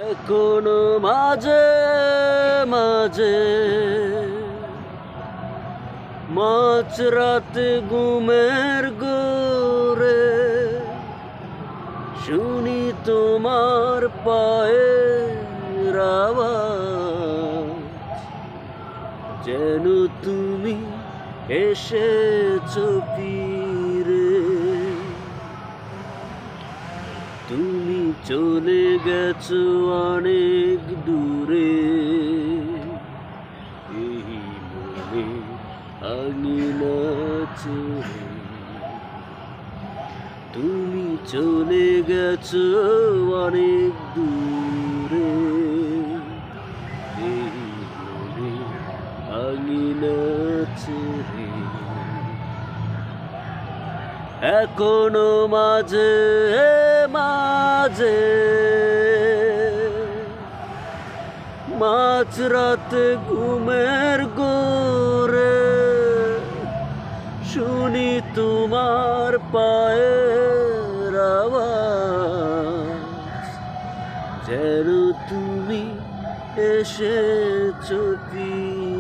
এখনো মাঝে মাঝে মাঝরাতে ঘুমের ঘোরে শুনি তোমার পায়ের আওয়াজ, যেন তুমি এসেছো ফিরে। তুমি চলে গেছো অনেক দূরে, এই মনে আঙিনা ছেড়ে। তুমি চলে গেছো অনেক দূরে, এই মনে আঙিনা ছেড়ে। এখনো মাঝে মাঝে মাঝরাতে ঘুমের ঘোরে শুনি তোমার পায়ের আওয়াজ, যেন তুমি এসেছো ফিরে।